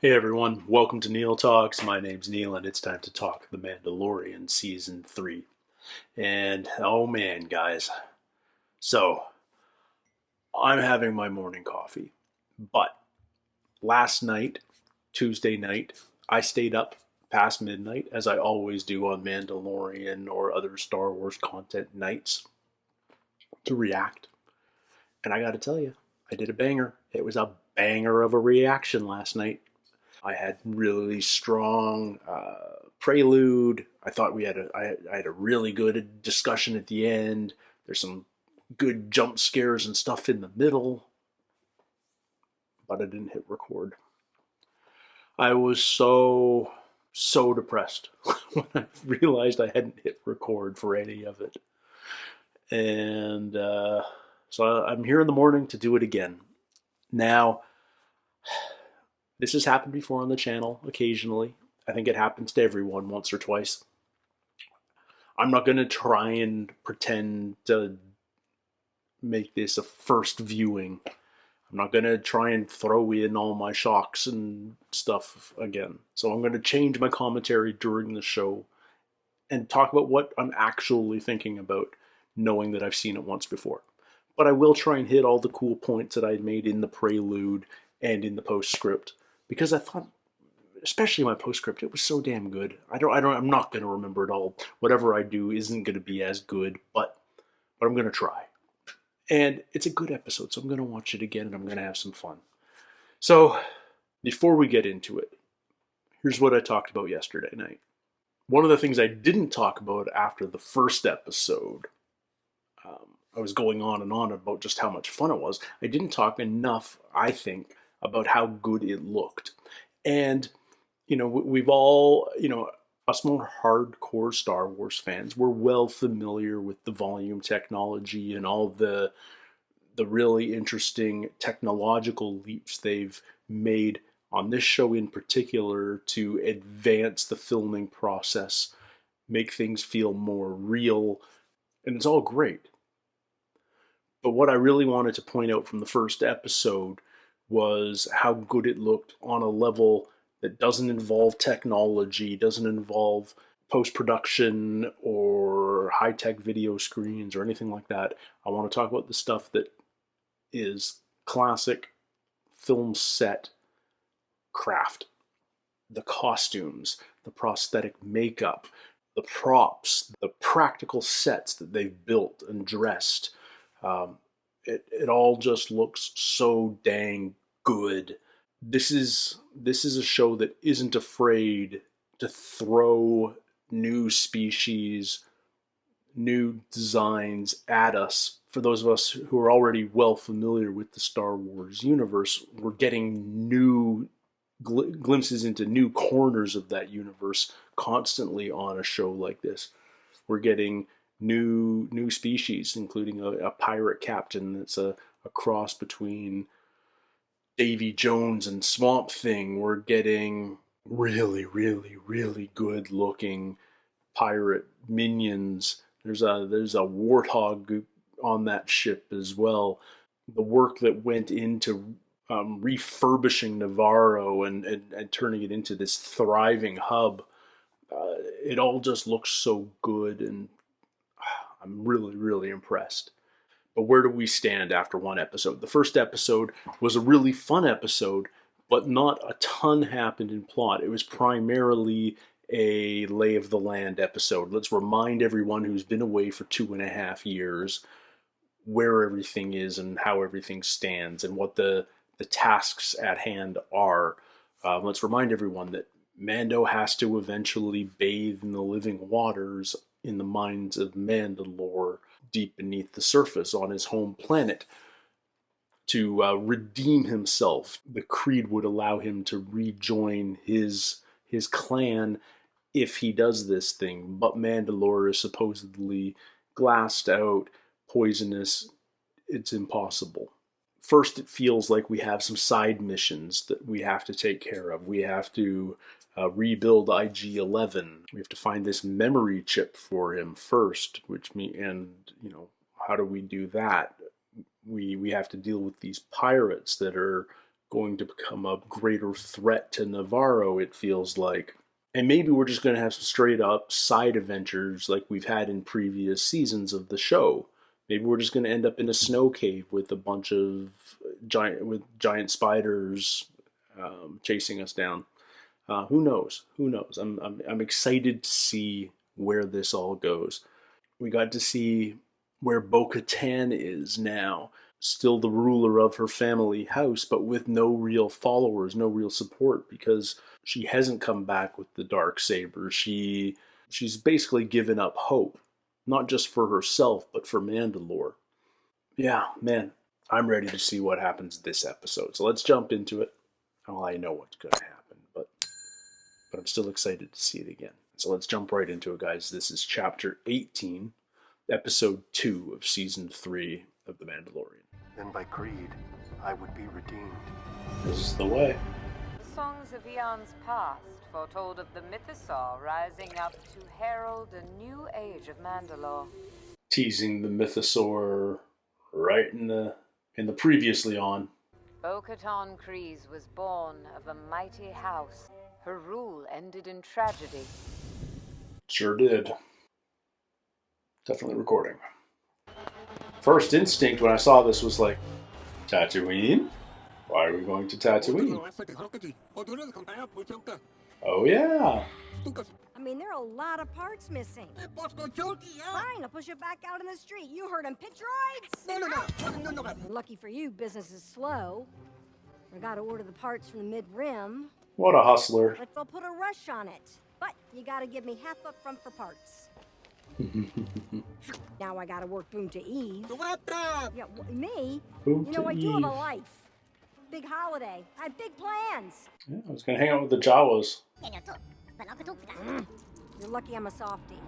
Hey everyone, welcome to Neil Talks. My name's Neil and it's time to talk The Mandalorian Season 3. And oh man, guys. So, I'm having my morning coffee. But last night, Tuesday night, I stayed up past midnight, as I always do on Mandalorian or other Star Wars content nights, to react. And I gotta tell you, I did a banger. It was a banger of a reaction last night. I had really strong prelude. I thought I had a really good discussion at the end. There's some good jump scares and stuff in the middle, but I didn't hit record. I was so depressed when I realized I hadn't hit record for any of it, and so I'm here in the morning to do it again. Now, this has happened before on the channel occasionally. I think it happens to everyone once or twice. I'm not going to try and pretend to make this a first viewing. I'm not going to try and throw in all my shocks and stuff again. So I'm going to change my commentary during the show and talk about what I'm actually thinking about, knowing that I've seen it once before. But I will try and hit all the cool points that I made in the prelude and in the postscript, because I thought, especially my postscript, it was so damn good. I'm not going to remember it all. Whatever I do isn't going to be as good, but I'm going to try. And it's a good episode, so I'm going to watch it again and I'm going to have some fun. So, before we get into it, here's what I talked about yesterday night. One of the things I didn't talk about after the first episode, I was going on and on about just how much fun it was. I didn't talk enough, I think, about how good it looked. And, we've all, us more hardcore Star Wars fans, we're well familiar with the volume technology and all the really interesting technological leaps they've made on this show in particular to advance the filming process, make things feel more real, and it's all great. But what I really wanted to point out from the first episode was how good it looked on a level that doesn't involve technology, doesn't involve post-production or high-tech video screens or anything like that. I want to talk about the stuff that is classic film set craft. The costumes, the prosthetic makeup, the props, the practical sets that they've built and dressed. It all just looks so dang good. This is a show that isn't afraid to throw new species, new designs at us. For those of us who are already well familiar with the Star Wars universe, we're getting new glimpses into new corners of that universe constantly on a show like this. We're getting new species, including a pirate captain that's a cross between Davy Jones and Swamp Thing. We're getting really, really, really good looking pirate minions. There's a warthog on that ship as well. The work that went into refurbishing Navarro and turning it into this thriving hub, it all just looks so good, and I'm really, really impressed. But where do we stand after one episode? The first episode was a really fun episode, but not a ton happened in plot. It was primarily a lay of the land episode. Let's remind everyone who's been away for 2.5 years where everything is and how everything stands and what the tasks at hand are. Let's remind everyone that Mando has to eventually bathe in the living waters in the mines of Mandalore, deep beneath the surface on his home planet, to redeem himself. The creed would allow him to rejoin his clan if he does this thing, but Mandalore is supposedly glassed out, poisonous. It's impossible. First, it feels like we have some side missions that we have to take care of. We have to rebuild IG-11. We have to find this memory chip for him first, how do we do that? We have to deal with these pirates that are going to become a greater threat to Navarro, it feels like. And maybe we're just going to have some straight up side adventures like we've had in previous seasons of the show. Maybe we're just going to end up in a snow cave with a bunch of giant spiders chasing us down. Who knows? Who knows? I'm excited to see where this all goes. We got to see where Bo-Katan is now, still the ruler of her family house, but with no real followers, no real support, because she hasn't come back with the dark saber. She's basically given up hope, not just for herself, but for Mandalore. Yeah, man, I'm ready to see what happens this episode. So let's jump into it. Well, I know what's going to happen, but I'm still excited to see it again. So let's jump right into it, guys. This is Chapter 18, Episode 2 of Season 3 of The Mandalorian. Then by creed, I would be redeemed. This is the way. The songs of eons past foretold of the mythosaur rising up to herald a new age of Mandalore. Teasing the mythosaur right in the previously on. Bo-Katan Kryze was born of a mighty house. Her rule ended in tragedy. Sure did. Definitely recording. First instinct when I saw this was like, Tatooine? Why are we going to Tatooine? Oh yeah. I mean, there are a lot of parts missing. Fine, I'll push it back out in the street. You heard him, pit droids! No. Lucky for you, business is slow. I gotta order the parts from the mid-rim. What a hustler. But they'll put a rush on it. But you gotta give me half up front for parts. Now I gotta work Boom to Eve. Yeah, me? Boom You know, to I do have a Eve. life. Big holiday. I have big plans. Yeah, I was gonna hang out with the Jawas. You're lucky I'm a softie.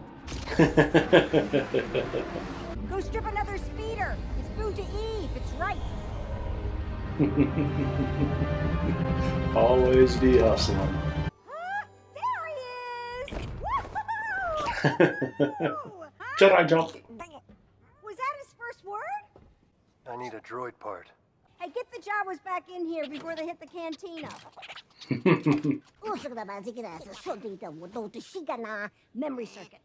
Go strip another speeder. It's Boom to Eve. It's right. Always be hustling. There he is! Woo-hoo-hoo! Jedi jump. Was that his first word? I need a droid part. Hey, get the Jawas back in here before they hit the cantina. Memory circuit.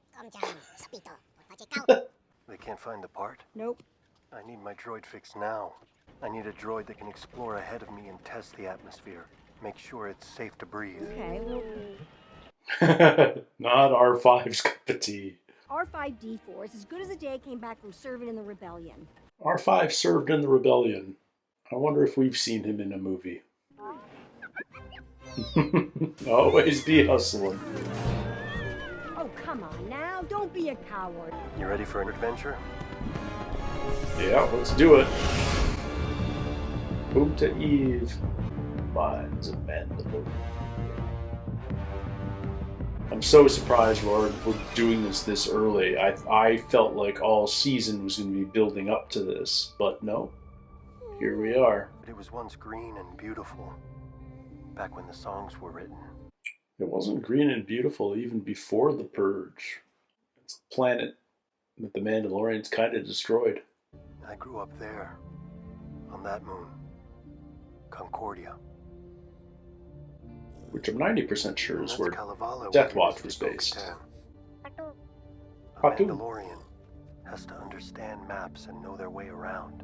They can't find the part? Nope. I need my droid fixed now. I need a droid that can explore ahead of me and test the atmosphere. Make sure it's safe to breathe. Okay, well, Not R5's cup of tea. R5D4 is as good as a day came back from serving in the rebellion. R5 served in the rebellion. I wonder if we've seen him in a movie. Always be hustling. Oh, come on now. Don't be a coward. You ready for an adventure? Yeah, let's do it. Boom to Eve. Mines of Mandalore. I'm so surprised we're doing this early. I felt like all season was going to be building up to this, but no. Here we are. It was once green and beautiful, back when the songs were written. It wasn't green and beautiful even before the Purge. It's a planet that the Mandalorians kind of destroyed. I grew up there, on that moon, Concordia. Which I'm 90% sure is That's where Kalevala, Death where Watch was based. Bo-Katan. A Batu. Mandalorian has to understand maps and know their way around.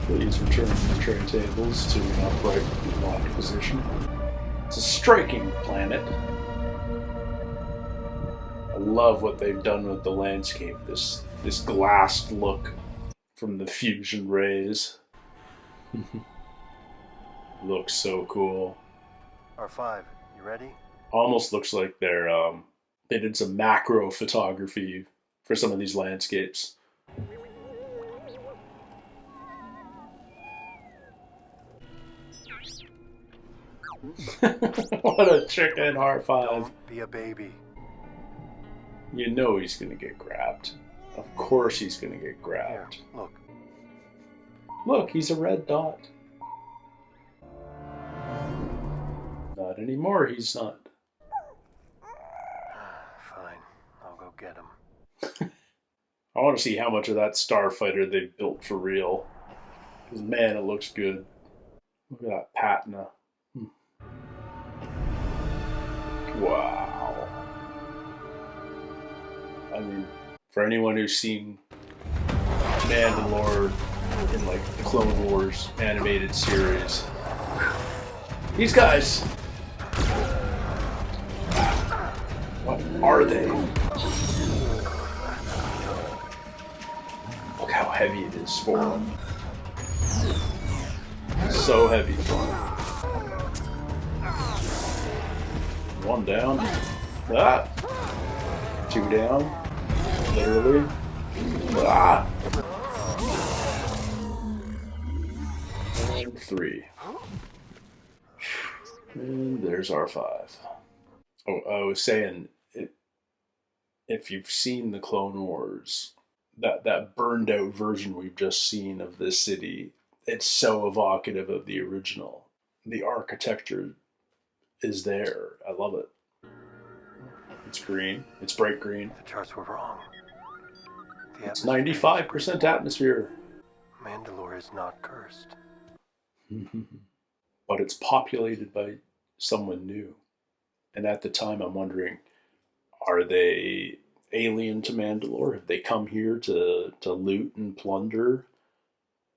Please return the tray tables to an upright locked position. It's a striking planet. I love what they've done with the landscape. This glassed look from the fusion rays. Looks so cool. R5, you ready? Almost looks like they did some macro photography for some of these landscapes. What a chicken, R5. Don't be a baby. You know he's gonna get grabbed. Of course he's gonna get Here, grabbed. look. Look, he's a red dot. Not anymore, he's not. Fine, I'll go get him. I want to see how much of that starfighter they built for real. Because, man, it looks good. Look at that patina. Wow. I mean, for anyone who's seen Mandalore in like the Clone Wars animated series, these guys, what are they? Look how heavy it is for them. So heavy. One down. Ah. Two down. Literally. Ah. And three. And there's our 5. Oh, I was saying, if you've seen the Clone Wars, that burned out version we've just seen of this city, it's so evocative of the original. The architecture is there. I love it. It's green. It's bright green. The charts were wrong. It's 95% atmosphere. Mandalore is not cursed. But it's populated by someone new. And at the time, I'm wondering, are they alien to Mandalore? Have they come here to loot and plunder?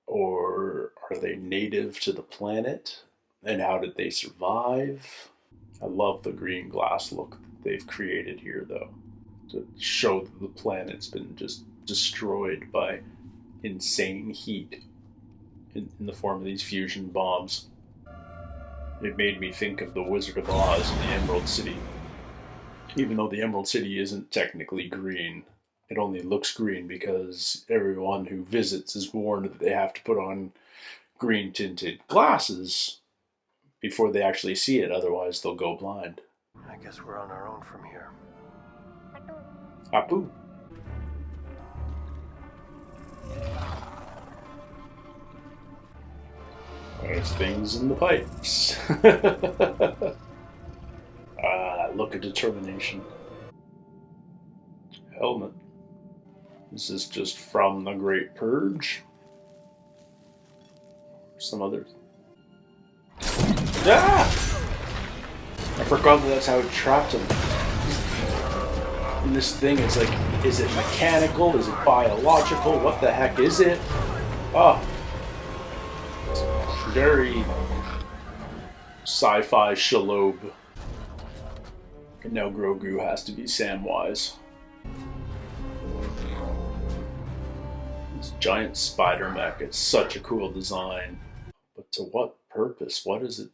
Or are they native to the planet? And how did they survive? I love the green glass look they've created here, though, to show that the planet's been just destroyed by insane heat in the form of these fusion bombs. It made me think of the Wizard of Oz and the Emerald City. Even though the Emerald City isn't technically green, it only looks green because everyone who visits is warned that they have to put on green tinted glasses before they actually see it, otherwise they'll go blind. I guess we're on our own from here. Apu. There's things in the pipes. Look at determination. Helmet. This is just from the Great Purge. Some others. Ah! I forgot that that's how it trapped him. And this thing is like, is it mechanical? Is it biological? What the heck is it? Oh. It's very sci-fi shalob. And now Grogu has to be Samwise. This giant spider mech, it's such a cool design. But to what purpose? What is it?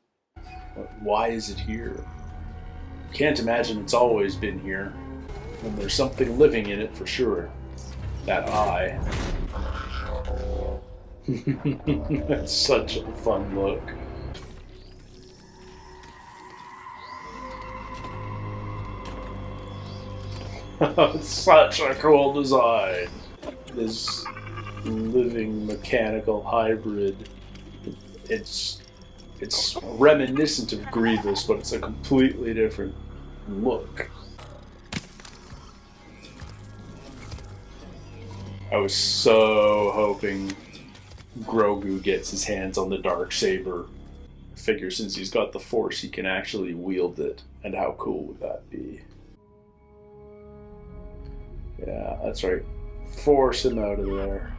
Why is it here? Can't imagine it's always been here. And there's something living in it for sure. That eye. That's such a fun look. Such a cool design. This living mechanical hybrid. It's reminiscent of Grievous, but it's a completely different look. I was so hoping Grogu gets his hands on the Darksaber. I figure since he's got the Force, he can actually wield it. And how cool would that be? Yeah, that's right. Force him out of there.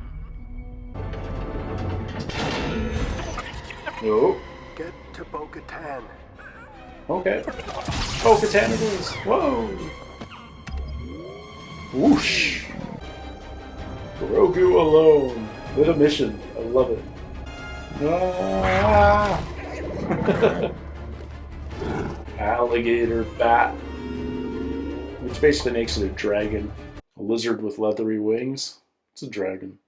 Oh. Get to Bo-Katan. Okay. Bo-Katan it is. Whoa. Whoosh. Grogu alone with a mission. I love it. Ah. Alligator bat, which basically makes it a dragon. A lizard with leathery wings. It's a dragon.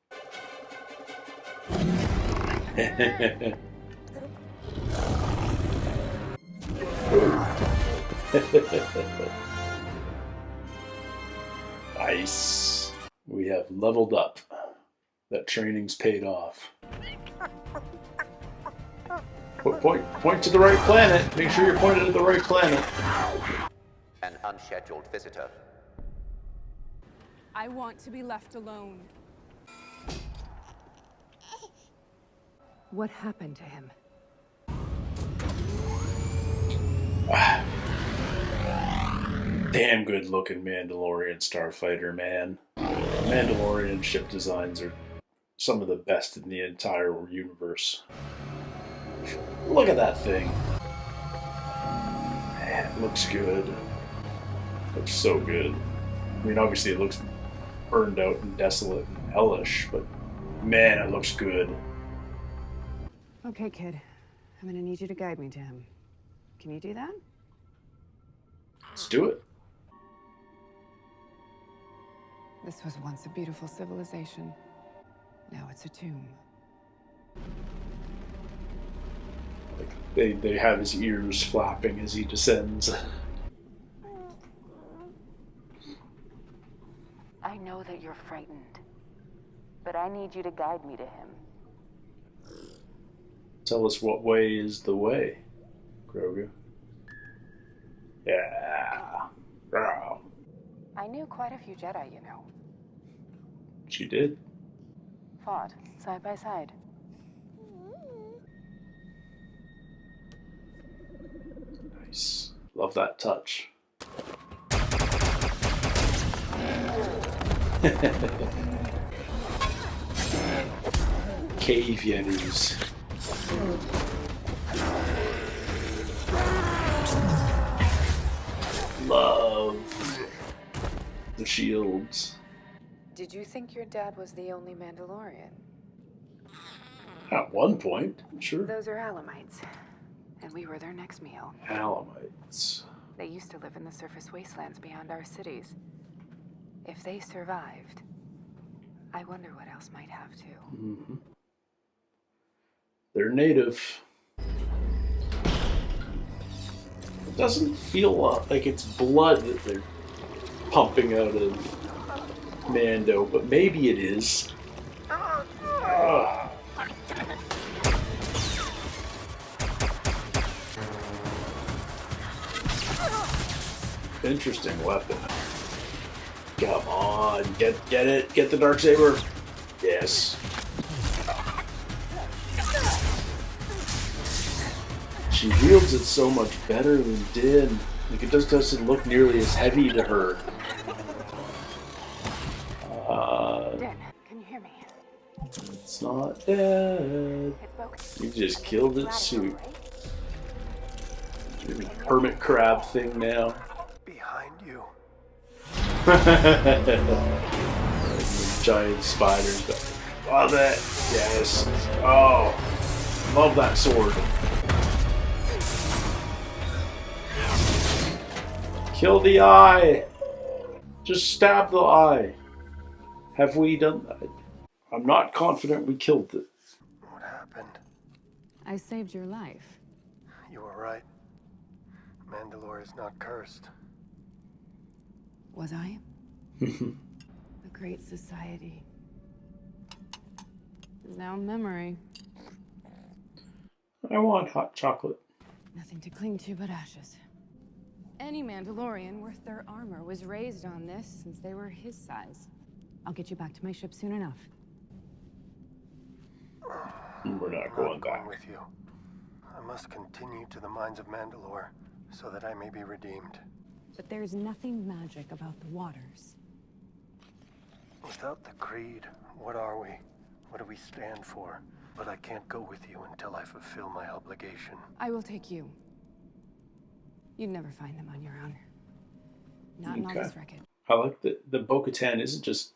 Nice. We have leveled up. That training's paid off. Point to the right planet. Make sure you're pointed at the right planet. An unscheduled visitor. I want to be left alone. What happened to him? Damn good looking Mandalorian starfighter, man. Mandalorian ship designs are some of the best in the entire universe. Look at that thing. Man, it looks good. Looks so good. I mean, obviously it looks burned out and desolate and hellish, but man, it looks good. Okay, kid. I'm gonna need you to guide me to him. Can you do that? Let's do it. This was once a beautiful civilization. Now it's a tomb. Like they have his ears flapping as he descends. I know that you're frightened, but I need you to guide me to him. Tell us what way is the way, Grogu. Yeah. Wow. I knew quite a few Jedi, you know. She did. Fought side by side. Nice. Love that touch. Cave Yetis. Love the shields. Did you think your dad was the only Mandalorian? At one point, sure. Those are Alamites, and we were their next meal. Alamites. They used to live in the surface wastelands beyond our cities. If they survived, I wonder what else might have to. Mm-hmm. They're native. It doesn't feel like it's blood that they're pumping out of Mando, but maybe it is. Ugh. Interesting weapon. Come on, get it, get the Darksaber. Yes. She wields it so much better than Din. Like, it just doesn't look nearly as heavy to her. Din, can you hear me? It's not dead. It's broken. You just killed its suit. Hermit crab thing now. Behind you. Giant spiders. Love it. Yes. Oh, love that sword. Kill the eye. Just stab the eye. Have we done that? I'm not confident we killed it. What happened? I saved your life. You were right. Mandalore is not cursed. Was I? The Great Society is now a memory. I want hot chocolate. Nothing to cling to but ashes. Any Mandalorian worth their armor was raised on this since they were his size. I'll get you back to my ship soon enough. We're not I'm going not back. with you. I must continue to the mines of Mandalore so that I may be redeemed. But there's nothing magic about the waters. Without the creed, what are we? What do we stand for? But I can't go with you until I fulfill my obligation. I will take you. You'd never find them on your own. Not in all this wreckage. I like that the Bo-Katan isn't just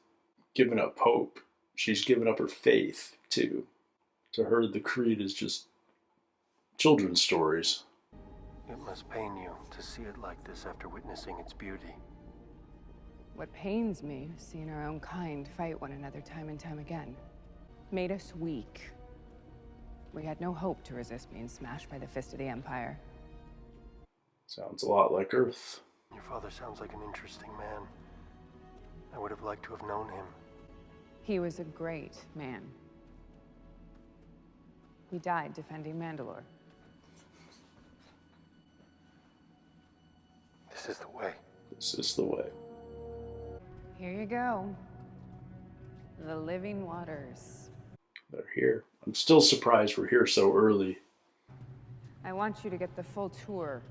giving up hope. She's giving up her faith, too. To her, the creed is just children's stories. It must pain you to see it like this after witnessing its beauty. What pains me is seeing our own kind fight one another time and time again. Made us weak. We had no hope to resist being smashed by the fist of the Empire. Sounds a lot like Earth. Your father sounds like an interesting man. I would have liked to have known him. He was a great man. He died defending Mandalore. This is the way. This is the way. Here you go. The living waters. They're here. I'm still surprised we're here so early. I want you to get the full tour.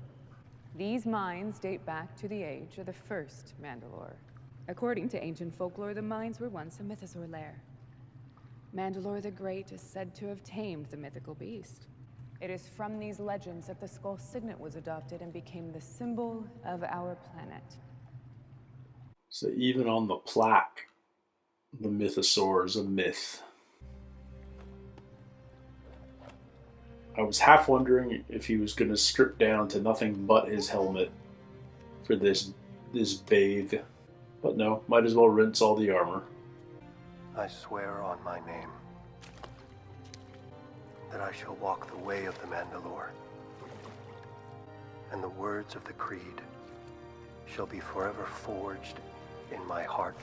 These mines date back to the age of the first Mandalore. According to ancient folklore, the mines were once a mythosaur lair. Mandalore the Great is said to have tamed the mythical beast. It is from these legends that the skull signet was adopted and became the symbol of our planet. So even on the plaque, the mythosaur is a myth. I was half wondering if he was going to strip down to nothing but his helmet for this bathe. But no, might as well rinse all the armor. I swear on my name that I shall walk the way of the Mandalore, and the words of the creed shall be forever forged in my heart.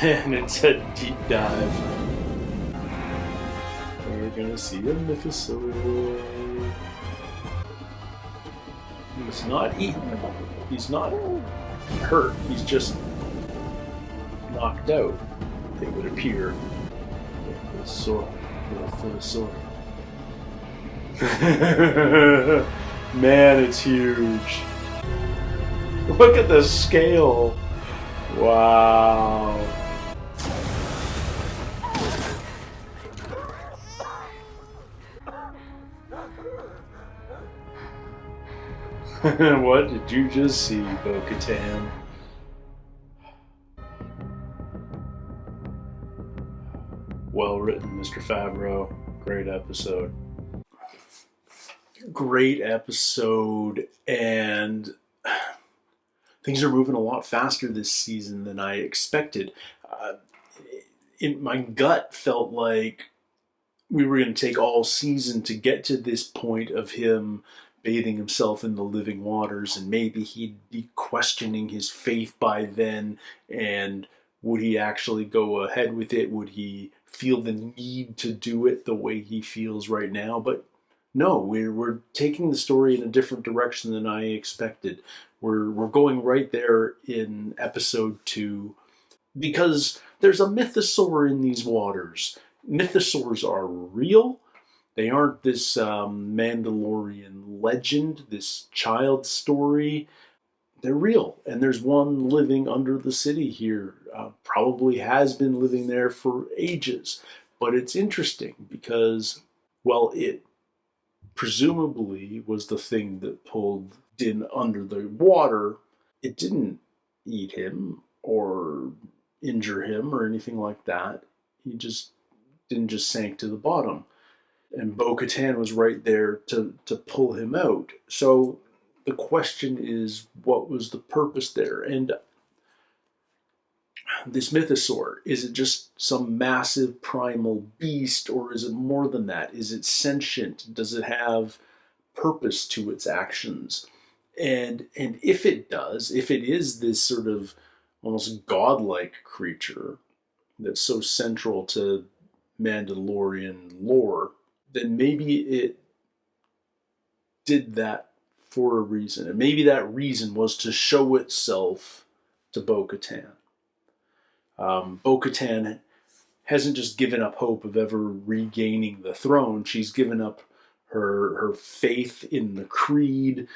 And it's a deep dive. We're gonna see a mythosaur. He's not eaten. He's not hurt. He's just knocked out, it would appear. Mythosaur. Man, it's huge. Look at the scale. Wow. What did you just see, Bo-Katan? Well written, Mr. Favreau. Great episode. Great episode, and things are moving a lot faster this season than I expected. My gut felt like we were going to take all season to get to this point of him bathing himself in the living waters, and maybe he'd be questioning his faith by then, and would he actually go ahead with it? Would he feel the need to do it the way he feels right now? But no, we're taking the story in a different direction than I expected. We're going right there in episode 2, because there's a mythosaur in these waters. Mythosaurs are real. They aren't this Mandalorian legend, this child story. They're real, and there's one living under the city here. Probably has been living there for ages. But it's interesting because, well, it presumably was the thing that pulled Din under the water. It didn't eat him or injure him or anything like that. He didn't just sank to the bottom. And Bo-Katan was right there to pull him out. So the question is, what was the purpose there? And this mythosaur, is it just some massive primal beast, or is it more than that? Is it sentient? Does it have purpose to its actions? And if it does, if it is this sort of almost godlike creature that's so central to Mandalorian lore, then maybe it did that for a reason. And maybe that reason was to show itself to Bo-Katan. Bo-Katan hasn't just given up hope of ever regaining the throne. She's given up her faith in the creed.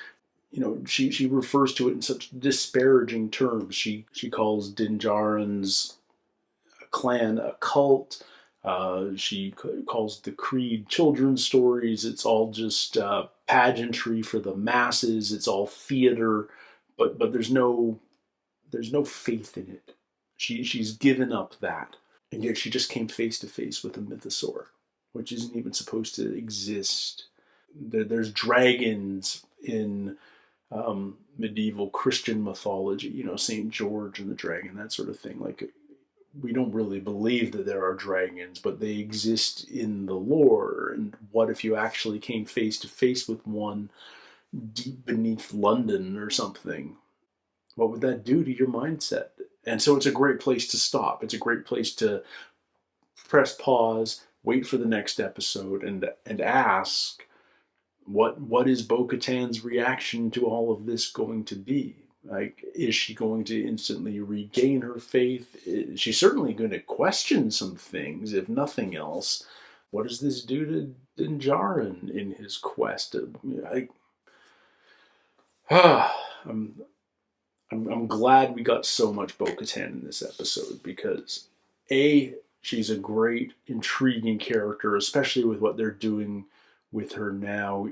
You know, she refers to it in such disparaging terms. She calls Din Djarin's clan a cult. She calls the creed children's stories. It's all just pageantry for the masses. It's all theater, but there's no faith in it. She's given up that, and yet she just came face to face with a mythosaur, which isn't even supposed to exist. There's dragons in medieval Christian mythology, you know, St. George and the dragon, that sort of thing. Like, we don't really believe that there are dragons, but they exist in the lore. And what if you actually came face to face with one deep beneath London or something? What would that do to your mindset? And so it's a great place to stop. It's a great place to press pause, wait for the next episode, and ask, what is Bo-Katan's reaction to all of this going to be? Like, is she going to instantly regain her faith? She's certainly going to question some things, if nothing else. What does this do to Din Djarin in his quest? I'm glad we got so much Bo-Katan in this episode because she's a great, intriguing character, especially with what they're doing with her now.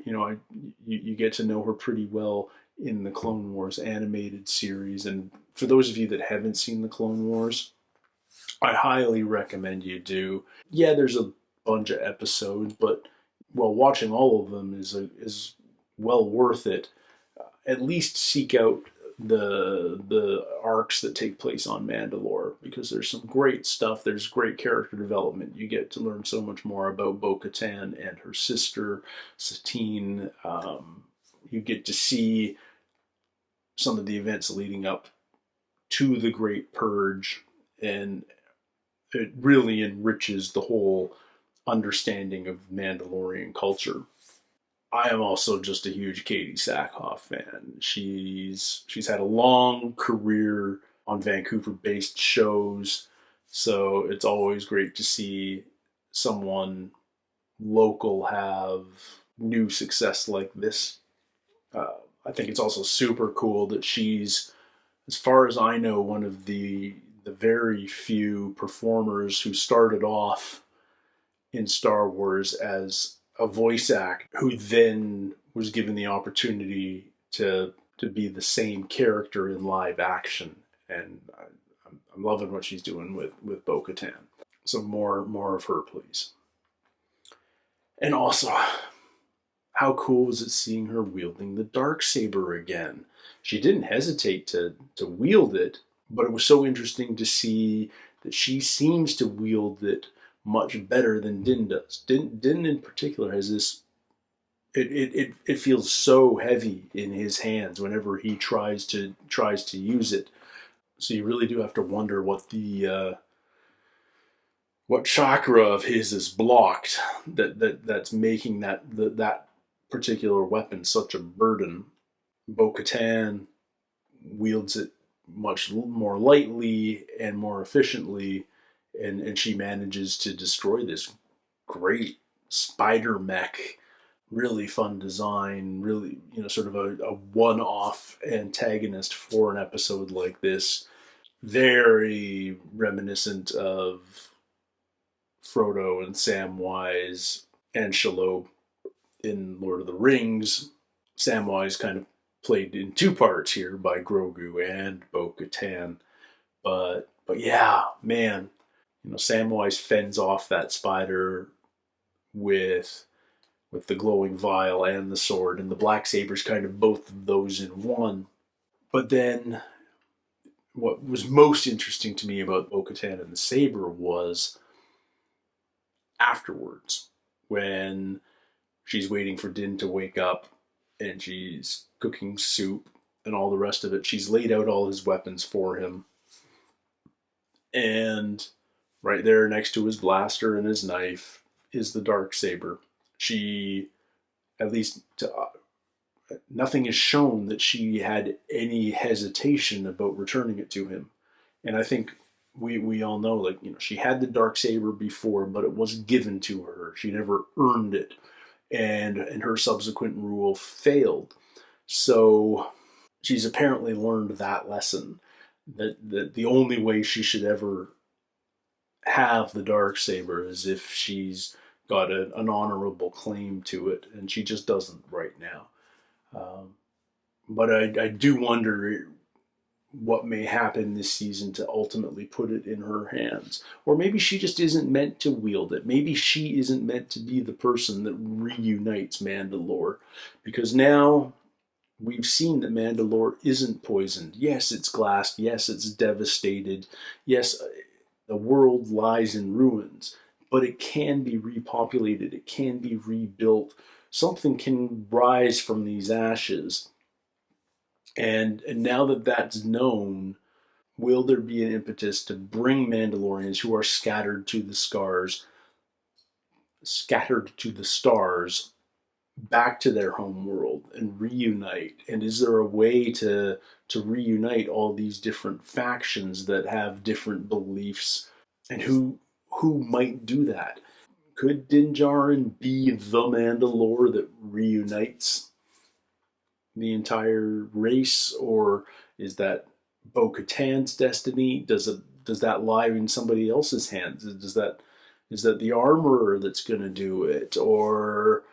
You get to know her pretty well in the Clone Wars animated series, and for those of you that haven't seen the Clone Wars, I highly recommend you do. Yeah, there's a bunch of episodes, but watching all of them is well worth it. At least seek out the arcs that take place on Mandalore, because there's some great stuff. There's great character development. You get to learn so much more about Bo-Katan and her sister Satine. You get to see some of the events leading up to the Great Purge, and it really enriches the whole understanding of Mandalorian culture. I am also just a huge Katie Sackhoff fan. She's had a long career on Vancouver-based shows, so it's always great to see someone local have new success like this. I think it's also super cool that she's, as far as I know, one of the very few performers who started off in Star Wars as a voice actor who then was given the opportunity to be the same character in live action. And I'm loving what she's doing with Bo-Katan. So more of her, please. And also, how cool was it seeing her wielding the Darksaber again? She didn't hesitate to wield it, but it was so interesting to see that she seems to wield it much better than Din does. Din in particular has this. It feels so heavy in his hands whenever he tries to use it. So you really do have to wonder what what chakra of his is blocked that's making that particular weapon such a burden. Bo-Katan wields it much more lightly and more efficiently, and she manages to destroy this great spider mech. Really fun design, really, sort of a one-off antagonist for an episode like this. Very reminiscent of Frodo and Samwise and Shelob in Lord of the Rings. Samwise kind of played in two parts here by Grogu and Bo-Katan. But yeah, man, Samwise fends off that spider with the glowing vial and the sword, and the Blacksaber's kind of both of those in one. But then what was most interesting to me about Bo-Katan and the saber was afterwards, when she's waiting for Din to wake up and she's cooking soup and all the rest of it. She's laid out all his weapons for him. And right there next to his blaster and his knife is the Darksaber. She, at least nothing is shown that she had any hesitation about returning it to him. And I think we all know, she had the Darksaber before, but it was given to her. She never earned it. And her subsequent rule failed. So she's apparently learned that lesson, that the only way she should ever have the Darksaber is if she's got an honorable claim to it, and she just doesn't right now. But I do wonder what may happen this season to ultimately put it in her hands. Or maybe she just isn't meant to wield it. Maybe she isn't meant to be the person that reunites Mandalore. Because now we've seen that Mandalore isn't poisoned. Yes, it's glassed. Yes, it's devastated. Yes, the world lies in ruins. But it can be repopulated. It can be rebuilt. Something can rise from these ashes. And now that that's known, will there be an impetus to bring Mandalorians who are scattered to the stars back to their home world and reunite? And is there a way to reunite all these different factions that have different beliefs? And who might do that? Could Din Djarin be the Mandalore that reunites the entire race, or is that Bo-Katan's destiny? Does that lie in somebody else's hands? Is that the armorer that's going to do it, or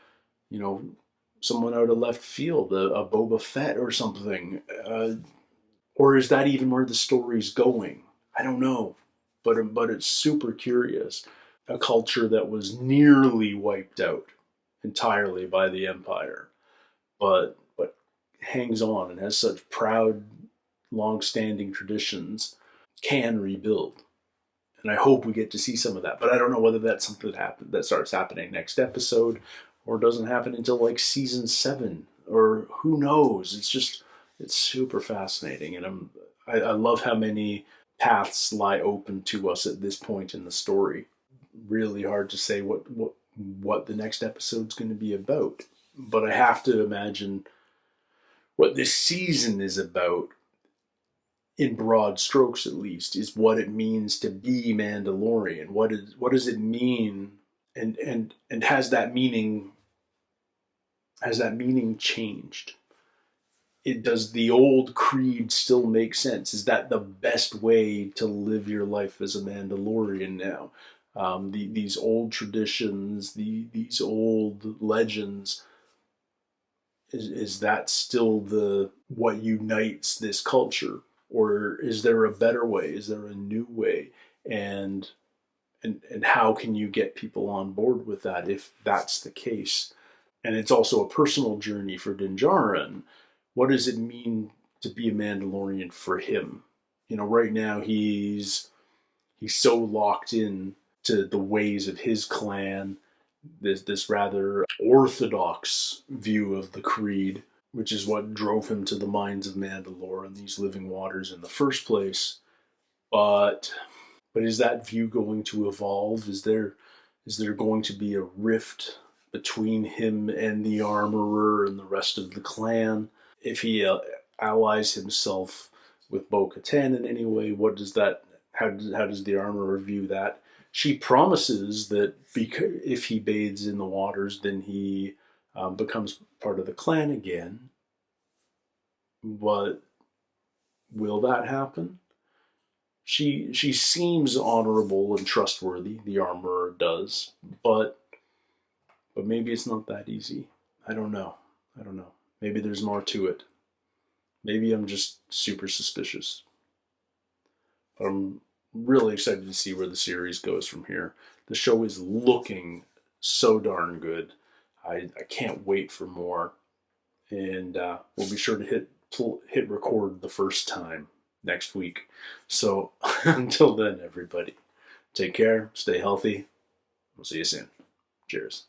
someone out of left field, a Boba Fett or something, or is that even where the story's going? I don't know, but it's super curious. A culture that was nearly wiped out entirely by the Empire, but hangs on and has such proud, long-standing traditions, can rebuild. And I hope we get to see some of that. But I don't know whether that's something that starts happening next episode, or doesn't happen until like season 7, or who knows. It's super fascinating, and I love how many paths lie open to us at this point in the story. Really hard to say what the next episode's going to be about, but I have to imagine what this season is about, in broad strokes at least, is what it means to be Mandalorian. What does it mean, and has that meaning changed? Does the old creed still make sense? Is that the best way to live your life as a Mandalorian now? These old traditions, these old legends, is that still what unites this culture, or is there a better way? Is there a new way? And how can you get people on board with that if that's the case? And it's also a personal journey for Din Djarin. What does it mean to be a Mandalorian for him? Right now he's so locked in to the ways of his clan, this rather orthodox view of the creed, which is what drove him to the mines of Mandalore and these living waters in the first place. But is that view going to evolve? Is there going to be a rift between him and the armorer and the rest of the clan? If he allies himself with Bo-Katan in any way, how does the armorer view that? She promises that if he bathes in the waters, then he becomes part of the clan again. But will that happen? She seems honorable and trustworthy, the armorer does, but maybe it's not that easy. I don't know. Maybe there's more to it. Maybe I'm just super suspicious. But I'm really excited to see where the series goes from here. The show is looking so darn good. I can't wait for more. And we'll be sure to hit record the first time next week. So until then, everybody, take care, stay healthy. We'll see you soon. Cheers.